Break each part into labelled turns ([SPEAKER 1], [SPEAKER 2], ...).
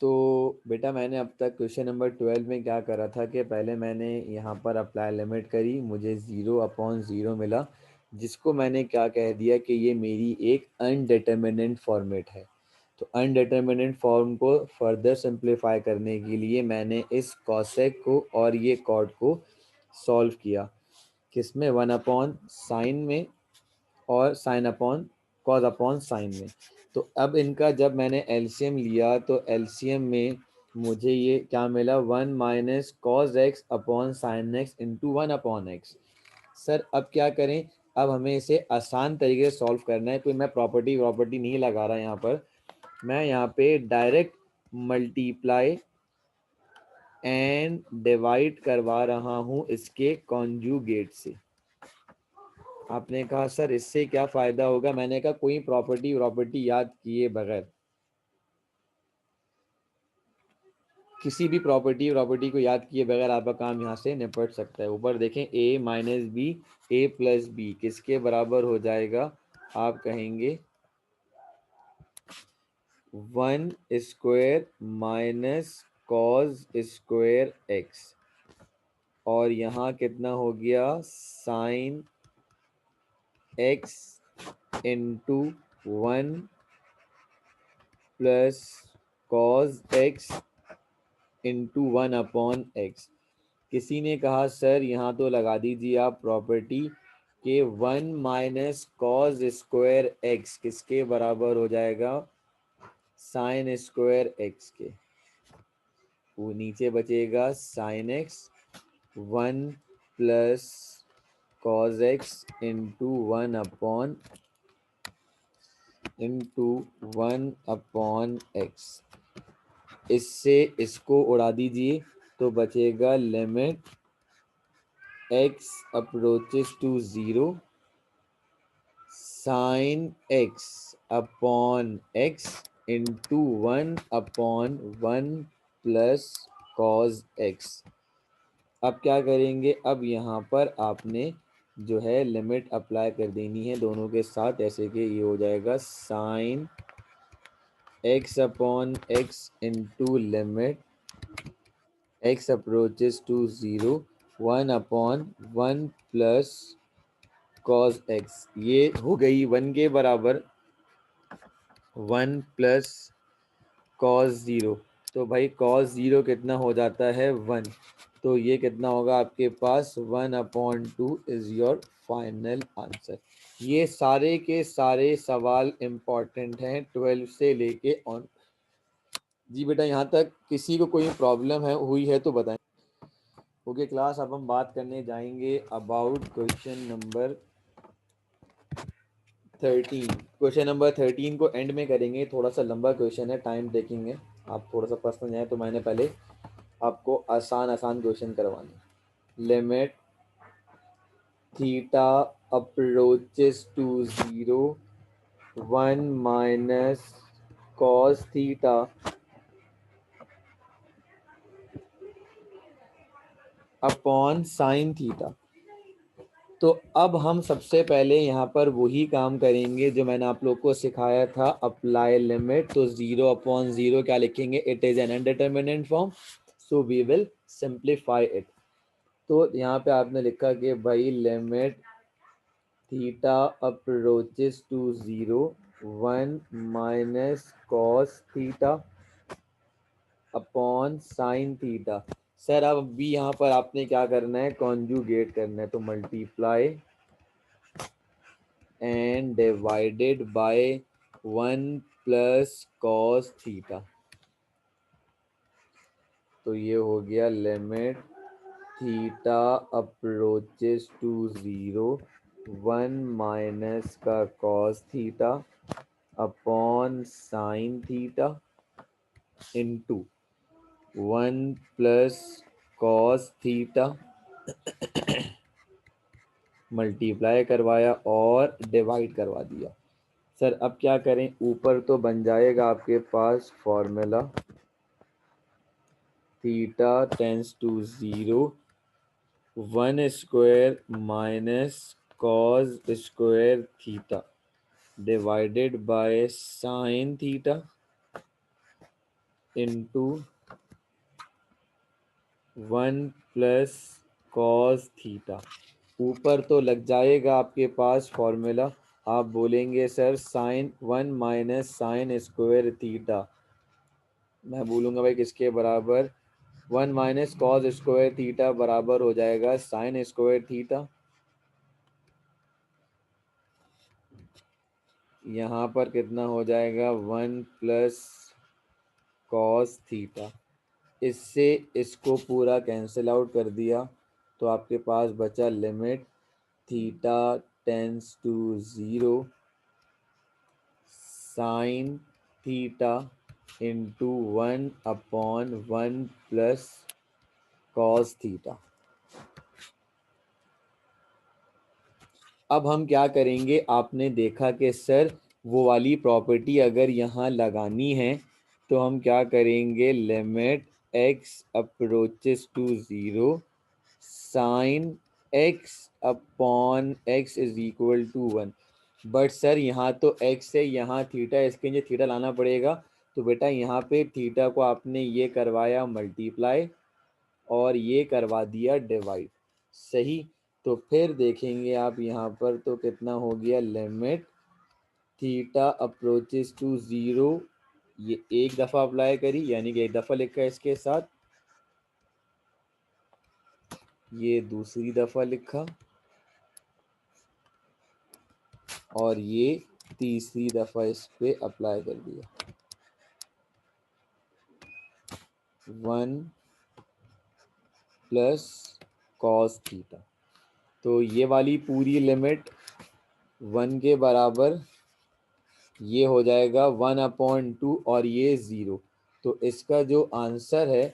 [SPEAKER 1] तो बेटा मैंने अब तक क्वेश्चन नंबर 12 में क्या करा था कि पहले मैंने यहाँ पर अप्लाई लिमिट करी, मुझे 0/0 मिला, जिसको मैंने क्या कह दिया कि ये मेरी एक अनडिटर्मिनेंट फॉर्मेट है। तो अनडिटर्मिनेंट फॉर्म को फर्दर सिंप्लीफाई करने के लिए मैंने इस कॉसेक को और ये कॉट को सॉल्व किया, किसमें 1/sin में और sine upon cos upon sine में। तो अब इनका जब मैंने एलसीएम लिया तो एलसीएम में मुझे ये क्या मिला, 1 minus cos x upon sine X into 1/x। Sir अब क्या करें, अब हमें इसे आसान तरीके से सॉल्व करना है, कोई मैं प्रॉपर्टी नहीं लगा रहा यहाँ पर, मैं यहाँ पे डायरेक्ट मल्टीप्लाई एंड डिवाइड करवा रहा हूँ इसके कॉन्जुगेट से। आपने कहा सर इससे क्या फायदा होगा, मैंने कहा कोई प्रॉपर्टी याद किए बगैर, किसी भी प्रॉपर्टी को याद किए बगैर आपका काम यहाँ से निपट सकता है। ऊपर देखें a minus B A plus B किसके बराबर हो जाएगा, आप कहेंगे 1 square minus cos square X, और यहाँ कितना हो गया sine X into 1 plus cos x into 1/x। किसी ने कहा सर यहाँ तो लगा दीजिए आप प्रॉपर्टी के 1 माइनस कॉस स्क्वायर एक्स किसके बराबर हो जाएगा, साइन स्क्वायर एक्स के। वो नीचे बचेगा sine x 1 plus cos x into 1/x। इससे इसको उड़ा दीजिए तो बचेगा limit x approaches to 0 sine x upon x into 1/1 plus cos x। अब क्या करेंगे, अब यहाँ पर आपने जो है लिमिट अप्लाई कर देनी है दोनों के साथ, ऐसे कि ये हो जाएगा sine x upon x into limit x approaches to 0 1/1 plus cos x। ये हो गई 1 के बराबर 1 प्लस कॉस 0। तो भाई कॉस 0 कितना हो जाता है 1, तो ये कितना होगा आपके पास 1/2 इज योर फाइनल आंसर। ये सारे के सारे सवाल इम्पॉर्टेंट हैं 12 से लेके ऑन। जी बेटा यहाँ तक किसी को कोई प्रॉब्लम है हुई है तो बताएं। ओके क्लास, अब हम बात करने जाएंगे about question number 13। Question number 13 को एंड में करेंगे, थोड़ा सा लंबा क्वेश्चन है, टाइम टेकिंग है, आप थोड़ा सा पसंद जाए तो मैंने पहले आपको आसान क्वेश्चन करवाने। Limit theta approaches to 0 1 minus cos theta upon sine theta. तो अब हम सबसे पहले यहाँ पर वही काम करेंगे जो मैंने आप लोग को सिखाया था, अप्लाई लिमिट। तो 0/0 क्या लिखेंगे, it is an indeterminate form, so we will simplify it. तो यहाँ पे आपने लिखा कि भाई limit theta approaches to 0 1 minus cos theta upon sine theta. Sir अब भी यहाँ पर आपने क्या करना है, कॉन्जुगेट करना है, तो multiply and divided by 1 plus cos theta. तो ये हो गया limit theta approaches to 0 1 minus का cos theta upon sine theta into 1 plus cos theta multiply करवाया और डिवाइड करवा दिया। सर अब क्या करें, ऊपर तो बन जाएगा आपके पास formula theta tends to 0 1 square minus cos square theta divided by sine theta into 1 plus cos theta. ऊपर तो लग जाएगा आपके पास फॉर्मूला, आप बोलेंगे sir sine 1 minus sine square theta. मैं बोलूँगा भाई किसके बराबर, 1 माइनस कॉस स्क्वायर थीटा बराबर हो जाएगा साइन स्क्वायर थीटा। यहाँ पर कितना हो जाएगा 1 प्लस कॉस थीटा। इससे इसको पूरा कैंसिल आउट कर दिया तो आपके पास बचा limit theta tends to 0 sine theta into 1/1 plus cos theta. अब हम क्या करेंगे, आपने देखा कि सर वो वाली प्रॉपर्टी अगर यहाँ लगानी है तो हम क्या करेंगे, limit x approaches to 0 sine x upon x is equal to 1। But sir यहाँ तो x है, यहाँ थीटा, इसके लिए थीटा लाना पड़ेगा। तो बेटा यहाँ पे थीटा को आपने ये करवाया मल्टीप्लाई और ये करवा दिया डिवाइड, सही। तो फिर देखेंगे आप यहाँ पर तो कितना हो गया, लिमिट थीटा अप्रोचेस टू 0, ये एक दफ़ा अप्लाई करी यानी कि एक दफ़ा लिखा है इसके साथ, ये दूसरी दफ़ा लिखा और ये तीसरी दफ़ा इस पे अप्लाई कर दिया। 1 प्लस कॉस थीटा। तो ये वाली पूरी लिमिट 1 के बराबर, ये हो जाएगा 1/2 और ये 0। तो इसका जो आंसर है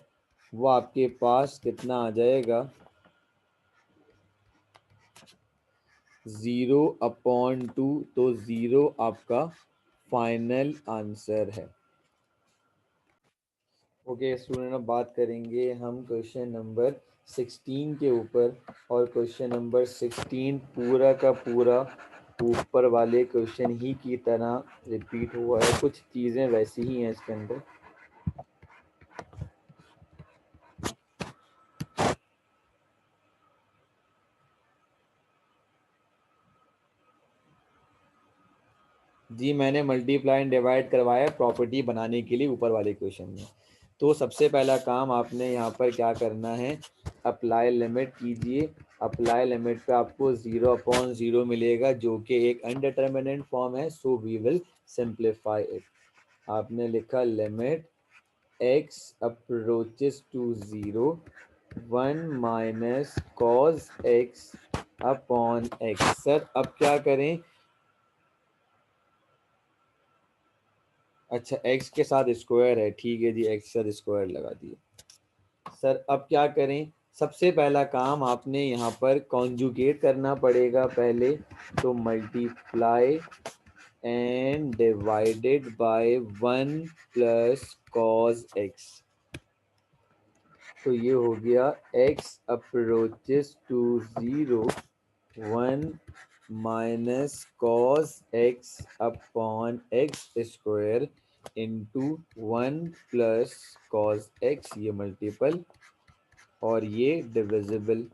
[SPEAKER 1] वो आपके पास कितना आ जाएगा, 0/2। तो 0 आपका फाइनल आंसर है। ओके स्टूडेंट, अब बात करेंगे हम क्वेश्चन नंबर 16 के ऊपर। और क्वेश्चन नंबर 16 पूरा का पूरा ऊपर वाले क्वेश्चन ही की तरह रिपीट हुआ है, कुछ चीज़ें वैसी ही हैं इसके अंदर। जी मैंने मल्टीप्लाई एंड डिवाइड करवाया प्रॉपर्टी बनाने के लिए ऊपर वाले क्वेश्चन में। तो सबसे पहला काम आपने यहाँ पर क्या करना है, अप्लाई लिमिट कीजिए। अप्लाई लिमिट पे आपको 0/0 मिलेगा जो कि एक अनडिटर्मिनेंट फॉर्म है, so we will simplify it. आपने लिखा limit x approaches to 0 1 minus cos x upon x। Sir अब क्या करें, अच्छा x के साथ स्क्वायर है, ठीक है जी, x के साथ स्क्वायर लगा दिए। सर अब क्या करें, सबसे पहला काम आपने यहाँ पर कॉन्जुगेट करना पड़ेगा पहले। तो multiply and divided by 1 plus cos x। तो ये हो गया x approaches to 0 1 minus cos x upon x square into 1 plus cos x, ये मल्टीपल और ये डिविजिबल।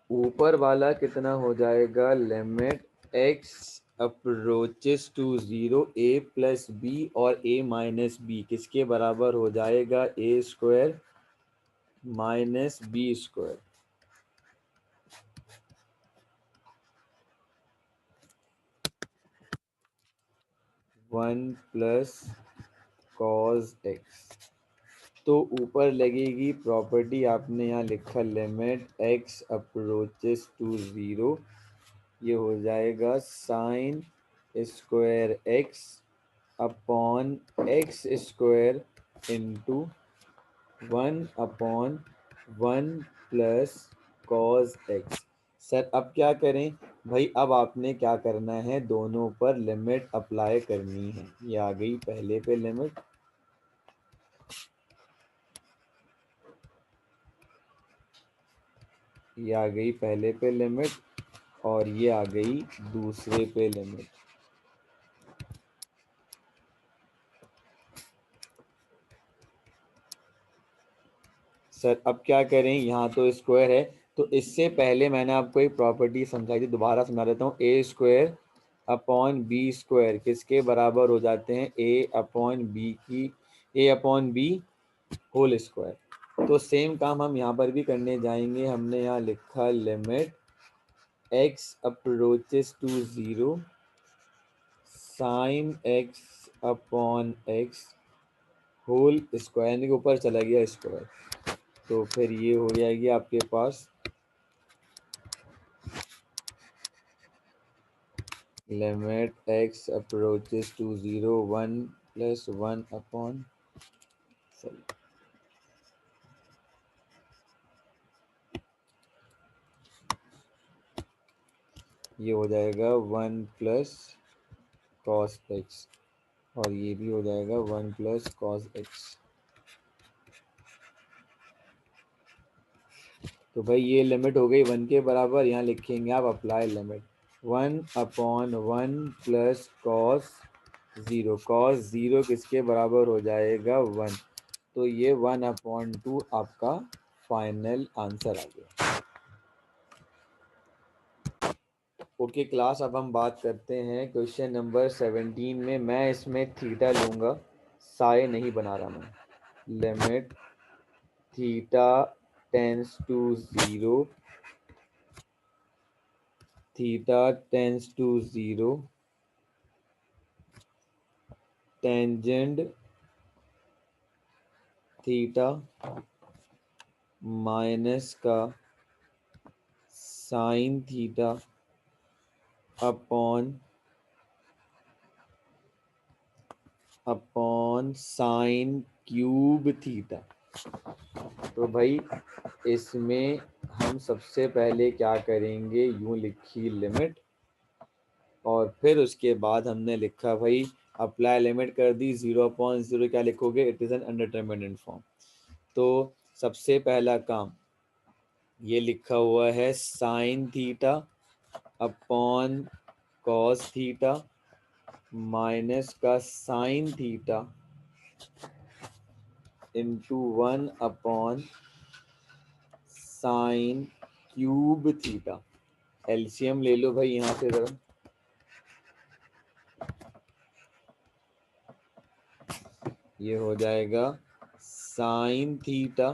[SPEAKER 1] ऊपर वाला कितना हो जाएगा, limit x approaches to 0 a plus b और a माइनस बी किसके बराबर हो जाएगा, a square minus b square. 1 plus cos x। तो ऊपर लगेगी प्रॉपर्टी, आपने यहाँ लिखा लिमिट x अप्रोचेस टू 0, ये हो जाएगा sine square x upon x square into 1/1 plus cos x। Sir अब क्या करें भाई, अब आपने क्या करना है, दोनों पर लिमिट अप्लाई करनी है। ये आ गई पहले पे लिमिट, ये आ गई पहले पे लिमिट और ये आ गई दूसरे पे लिमिट। सर अब क्या करें, यहाँ तो स्क्वायर है, तो इससे पहले मैंने आपको एक प्रॉपर्टी समझाई थी, दोबारा समझा देता हूँ। ए स्क्वायर अपॉन बी स्क्वायर किसके बराबर हो जाते हैं, ए अपॉन बी होल स्क्वायर। तो सेम काम हम यहाँ पर भी करने जाएंगे। हमने यहाँ लिखा limit x approaches to 0 sine x upon x whole square, यानी कि ऊपर चला गया स्क्वायर, तो फिर ये हो जाएगी आपके पास limit x approaches to 0 1 plus 1 upon, ये हो जाएगा 1 प्लस कॉस एक्स, और ये भी हो जाएगा 1 प्लस कॉस एक्स। तो भाई ये लिमिट हो गई 1 के बराबर। यहाँ लिखेंगे आप apply limit 1 upon 1 plus cos 0, cos 0 किसके बराबर हो जाएगा 1, तो ये 1 अपॉन 2 आपका फाइनल आंसर आ गया। ओके क्लास, अब हम बात करते हैं क्वेश्चन नंबर 17 में। मैं इसमें थीटा लूँगा, साए नहीं बना रहा मैं। Limit theta tends to 0, theta tends to 0 tangent theta minus का sine theta upon sine cube theta. तो भाई इसमें हम सबसे पहले क्या करेंगे, यूं लिखी लिमिट, और फिर उसके बाद हमने लिखा भाई अप्लाई लिमिट कर दी 0/0, क्या लिखोगे, it is an indeterminate form. तो सबसे पहला काम ये लिखा हुआ है sine theta upon cos theta minus का sine theta into 1 upon sine cube theta. LCM ले लो भाई यहाँ से जरा, ये हो जाएगा sine theta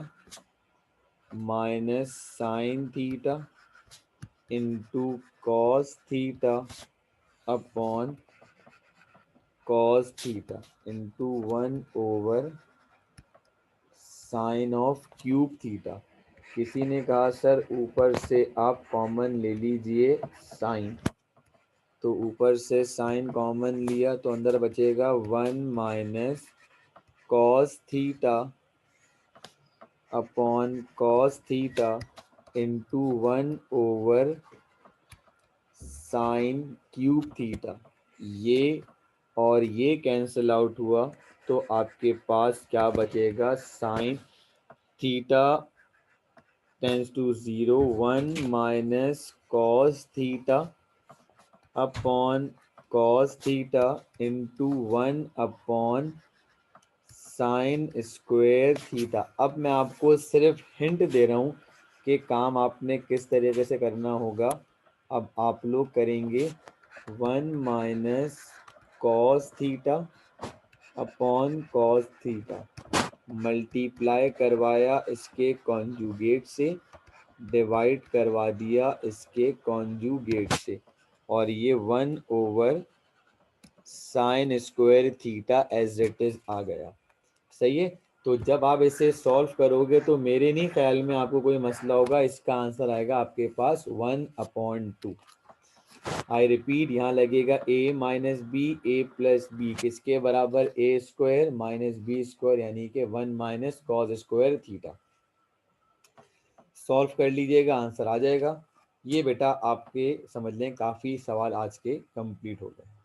[SPEAKER 1] minus sine theta into cos theta upon cos theta into 1 sine of cube theta. किसी ने कहा सर ऊपर से आप कॉमन ले लीजिए साइन, तो ऊपर से साइन कॉमन लिया तो अंदर बचेगा 1 minus cos theta upon cos theta into 1 sign cube theta. ये और ये कैंसिल आउट हुआ, तो आपके पास क्या बचेगा, sine theta tends to 0 1 minus cos theta upon cos theta into 1 upon sine square theta. अब मैं आपको सिर्फ हिंट दे रहा हूँ कि काम आपने किस तरीके से करना होगा। अब आप लोग करेंगे 1 minus cos theta upon cos theta, multiply करवाया इसके कॉन्जुगेट से, डिवाइड करवा दिया इसके कॉन्जुगेट से, और ये 1 sine square theta as it is आ गया। सही है। तो जब आप इसे सॉल्व करोगे तो मेरे नहीं ख्याल में आपको कोई मसला होगा, इसका आंसर आएगा आपके पास 1/2। आई रिपीट, यहाँ लगेगा a minus B, A plus B किसके बराबर, a square minus b square, यानी कि 1 minus cos square theta. Solve कर लीजिएगा, आंसर आ जाएगा। ये बेटा आपके समझ लें काफ़ी सवाल आज के कंप्लीट हो गए।